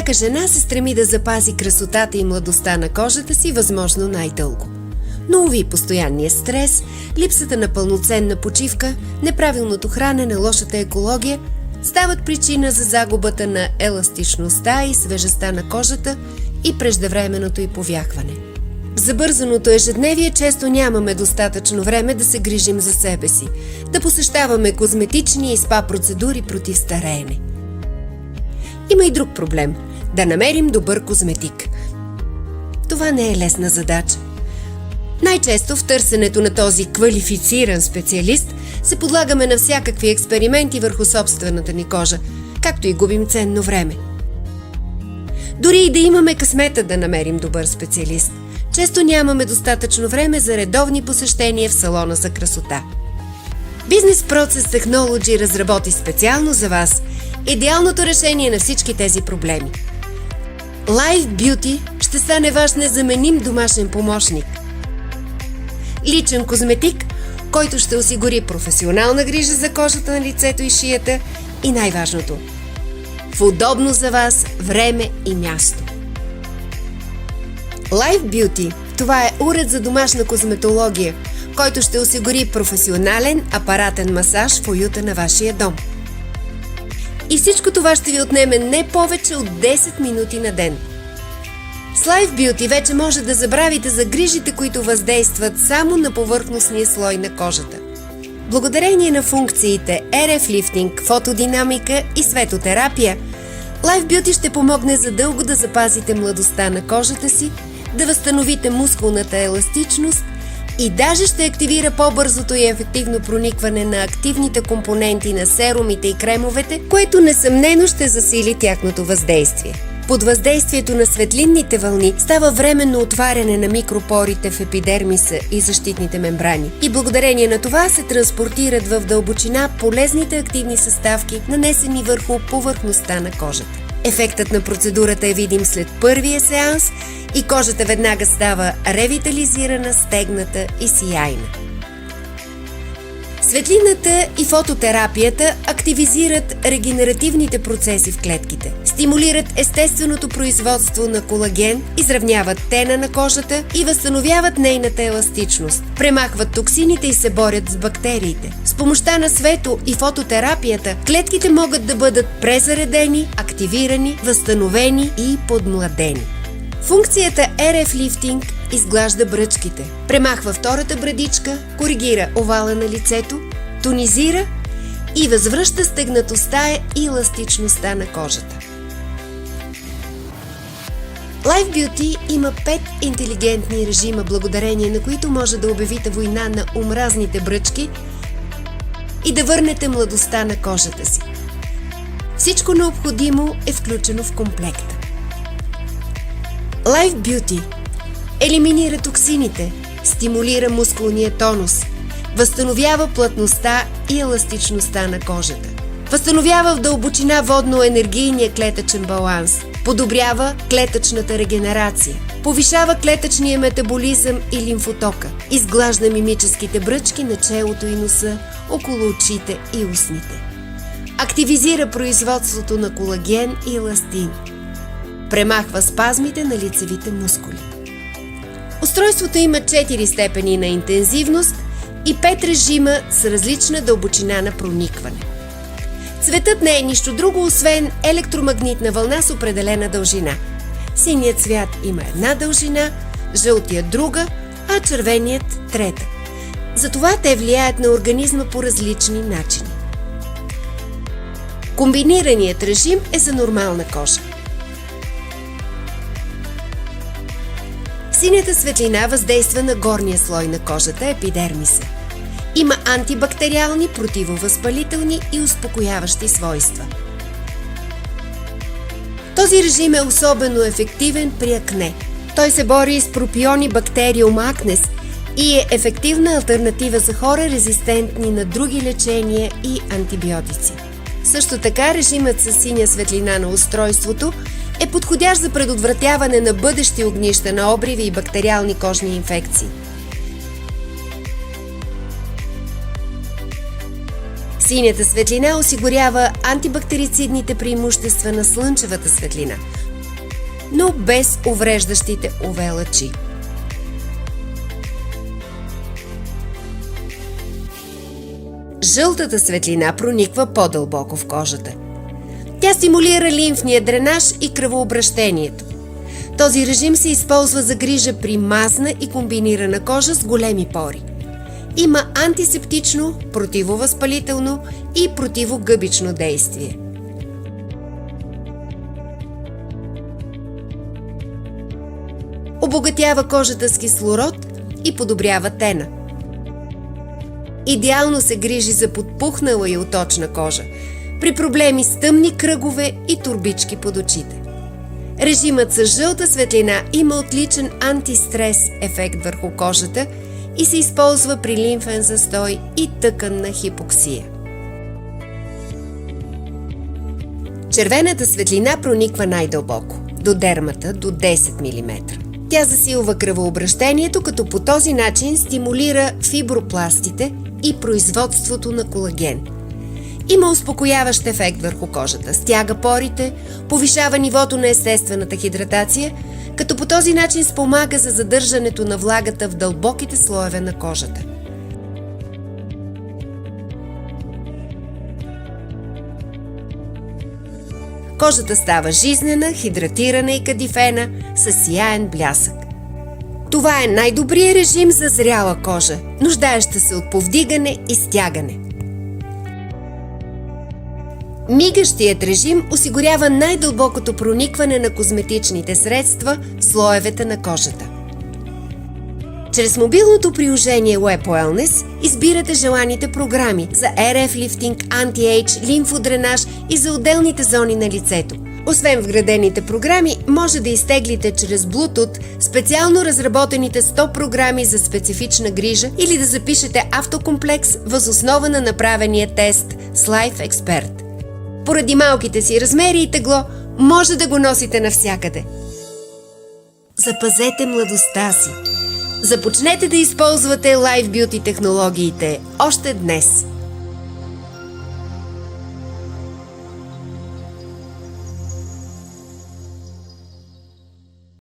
Всяка жена се стреми да запази красотата и младостта на кожата си възможно най-дълго. Но уви, постоянният стрес, липсата на пълноценна почивка, неправилното хранене, лошата екология стават причина за загубата на еластичността и свежестта на кожата и преждевременното й повяхване. В забързаното ежедневие често нямаме достатъчно време да се грижим за себе си, да посещаваме козметични и спа процедури против стареене. Има и друг проблем – да намерим добър козметик. Това не е лесна задача. Най-често в търсенето на този квалифициран специалист се подлагаме на всякакви експерименти върху собствената ни кожа, както и губим ценно време. Дори и да имаме късмета да намерим добър специалист, често нямаме достатъчно време за редовни посещения в салона за красота. Business Process Technology разработи специално за вас идеалното решение на всички тези проблеми. Life Beauty ще стане ваш незаменим домашен помощник. Личен козметик, който ще осигури професионална грижа за кожата на лицето и шията и най-важното – в удобно за вас време и място. Life Beauty – това е уред за домашна козметология, който ще осигури професионален апаратен масаж в уюта на вашия дом. И всичко това ще ви отнеме не повече от 10 минути на ден. С Life Beauty вече може да забравите за грижите, които въздействат само на повърхностния слой на кожата. Благодарение на функциите RF Lifting, фотодинамика и светотерапия, Life Beauty ще помогне задълго да запазите младостта на кожата си, да възстановите мускулната еластичност и даже ще активира по-бързото и ефективно проникване на активните компоненти на серумите и кремовете, което несъмнено ще засили тяхното въздействие. Под въздействието на светлинните вълни става временно отваряне на микропорите в епидермиса и защитните мембрани. И благодарение на това се транспортират в дълбочина полезните активни съставки, нанесени върху повърхността на кожата. Ефектът на процедурата е видим след първия сеанс и кожата веднага става ревитализирана, стегната и сияйна. Светлината и фототерапията активизират регенеративните процеси в клетките, стимулират естественото производство на колаген, изравняват тена на кожата и възстановяват нейната еластичност, премахват токсините и се борят с бактериите. С помощта на свето и фототерапията клетките могат да бъдат презаредени, активирани, възстановени и подмладени. Функцията RF Lifting изглажда бръчките, премахва втората брадичка, коригира овала на лицето, тонизира и възвръща стегнатостта и еластичността на кожата. Life Beauty има 5 интелигентни режима, благодарение на които може да обявите война на омразните бръчки и да върнете младостта на кожата си. Всичко необходимо е включено в комплекта. Life Beauty елиминира токсините, стимулира мускулния тонус, възстановява плътността и еластичността на кожата, възстановява в дълбочина водно-енергийния клетъчен баланс, подобрява клетъчната регенерация, повишава клетъчния метаболизъм и лимфотока, изглажда мимическите бръчки на челото и носа, около очите и устните, активизира производството на колаген и еластин, премахва спазмите на лицевите мускули. Устройството има 4 степени на интензивност и 5 режима с различна дълбочина на проникване. Цветът не е нищо друго, освен електромагнитна вълна с определена дължина. Синият цвят има една дължина, жълтият друга, а червеният трета. Затова те влияят на организма по различни начини. Комбинираният режим е за нормална кожа. Синята светлина въздейства на горния слой на кожата, епидермиса. Има антибактериални, противовъзпалителни и успокояващи свойства. Този режим е особено ефективен при акне. Той се бори с пропиони бактериум акнес и е ефективна алтернатива за хора, резистентни на други лечения и антибиотици. Също така режимът с синя светлина на устройството е подходящ за предотвратяване на бъдещи огнища на обриви и бактериални кожни инфекции. Синята светлина осигурява антибактерицидните преимущества на слънчевата светлина, но без увреждащите UV лъчи. Жълтата светлина прониква по-дълбоко в кожата. Тя стимулира лимфния дренаж и кръвообращението. Този режим се използва за грижа при мазна и комбинирана кожа с големи пори. Има антисептично, противовъзпалително и противогъбично действие. Обогатява кожата с кислород и подобрява тена. Идеално се грижи за подпухнала и оточна кожа, при проблеми с тъмни кръгове и турбички под очите. Режимът с жълта светлина има отличен антистрес ефект върху кожата и се използва при лимфен застой и тъканна хипоксия. Червената светлина прониква най-дълбоко, до дермата до 10 мм. Тя засилва кръвообращението, като по този начин стимулира фибропластите и производството на колаген. Има успокояващ ефект върху кожата, стяга порите, повишава нивото на естествената хидратация, като по този начин спомага за задържането на влагата в дълбоките слоеве на кожата. Кожата става жизнена, хидратирана и кадифена, със сияен блясък. Това е най-добрият режим за зряла кожа, нуждаеща се от повдигане и стягане. Мигащият режим осигурява най-дълбокото проникване на козметичните средства в слоевете на кожата. Чрез мобилното приложение Web Wellness избирате желаните програми за RF лифтинг, анти-ейдж, лимфодренаж и за отделните зони на лицето. Освен вградените програми, може да изтеглите чрез Bluetooth специално разработените 100 програми за специфична грижа или да запишете автокомплекс въз основа на направения тест с Life Expert. Поради малките си размери и тегло, може да го носите навсякъде. Запазете младостта си! Започнете да използвате Life Beauty технологиите още днес!